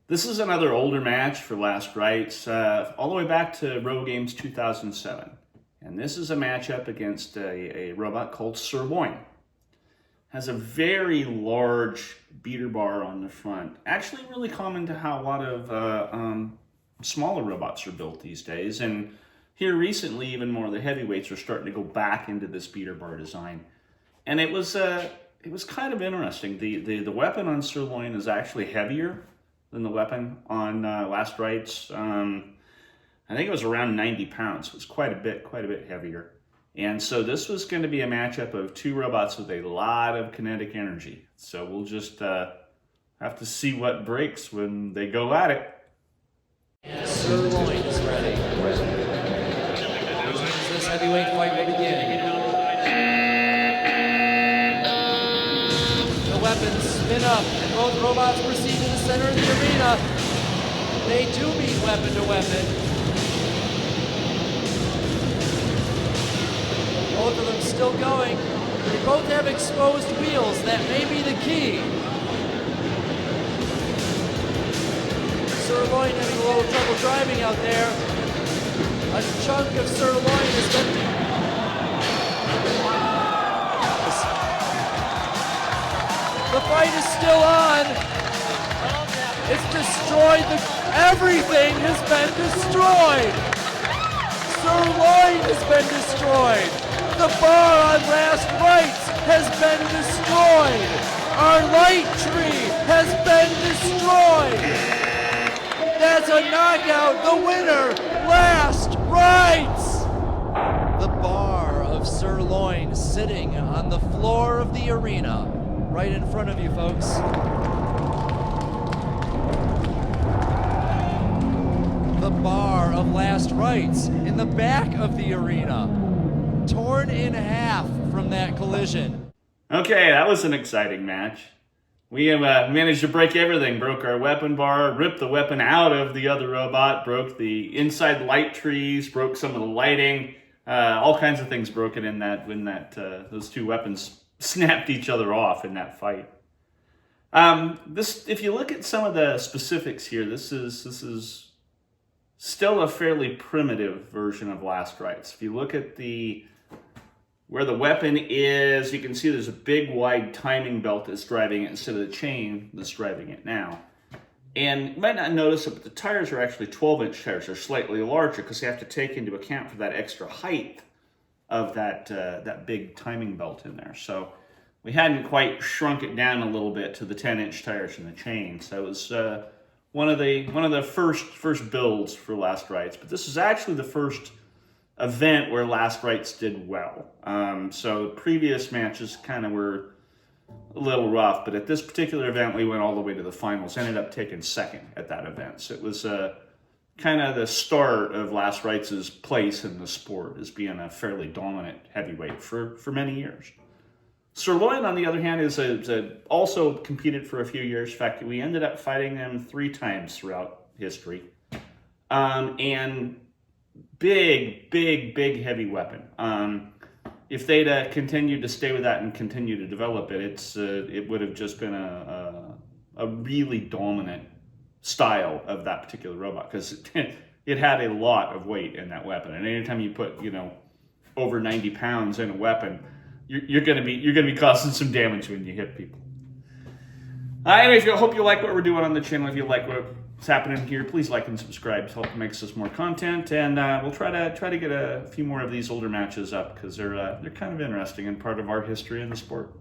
This is another older match for Last Rites, all the way back to RoboGames 2007. And this is a matchup against a robot called Sir Loin. Has a very large beater bar on the front. Actually really common to how a lot of smaller robots are built these days. And here recently, even more of the heavyweights are starting to go back into this beater bar design. And it was kind of interesting. The weapon on Sir Loin is actually heavier than the weapon on Last Rites. I think it was around 90 pounds. It was quite a bit heavier. And so this was going to be a matchup of two robots with a lot of kinetic energy. So we'll just have to see what breaks when they go at it. Sir Loin is ready. This heavyweight fight will begin. The weapons spin up, and both robots proceed to the center of the arena. They do meet weapon to weapon. Both of them still going. They both have exposed wheels. That may be the key. Sir Loin having a little trouble driving out there. A chunk of Sir Loin has been... The fight is still on. It's destroyed. Everything has been destroyed. Sir Loin has been destroyed. The bar on Last Rites has been destroyed. Our light tree has been destroyed. That's a knockout. The winner, Last Rites. The bar of Sir Loin sitting on the floor of the arena. Right in front of you, folks. The bar of Last Rites in the back of the arena. Torn in half from that collision. Okay, that was an exciting match. We have managed to break everything. Broke our weapon bar, ripped the weapon out of the other robot, broke the inside light trees, broke some of the lighting. All kinds of things broken in that when those two weapons snapped each other off in that fight. If you look at some of the specifics here, this is still a fairly primitive version of Last Rites. If you look at where the weapon is, you can see there's a big wide timing belt that's driving it instead of the chain that's driving it now. And you might not notice it, but the tires are actually 12-inch tires. They're slightly larger because they have to take into account for that extra height of that big timing belt in there. So we hadn't quite shrunk it down a little bit to the 10-inch tires in the chain. So it was one of the first builds for Last Rites. But this is actually the first event where Last Rites did well. So previous matches kind of were a little rough, but at this particular event we went all the way to the finals. Ended up taking second at that event. So it was kind of the start of Last Rites' place in the sport as being a fairly dominant heavyweight for many years. Sir Loin, on the other hand, is also competed for a few years. In fact, we ended up fighting them 3 times throughout history. And big heavy weapon. If they'd continued to stay with that and continue to develop it, it would have just been a really dominant style of that particular robot, because it had a lot of weight in that weapon, and anytime you put over 90 pounds in a weapon, you're gonna be causing some damage when you hit people. Anyways, I hope you like what we're doing on the channel. If you like what's happening here, please like and subscribe to help makes us more content, and we'll try to get a few more of these older matches up because they're kind of interesting and part of our history in the sport.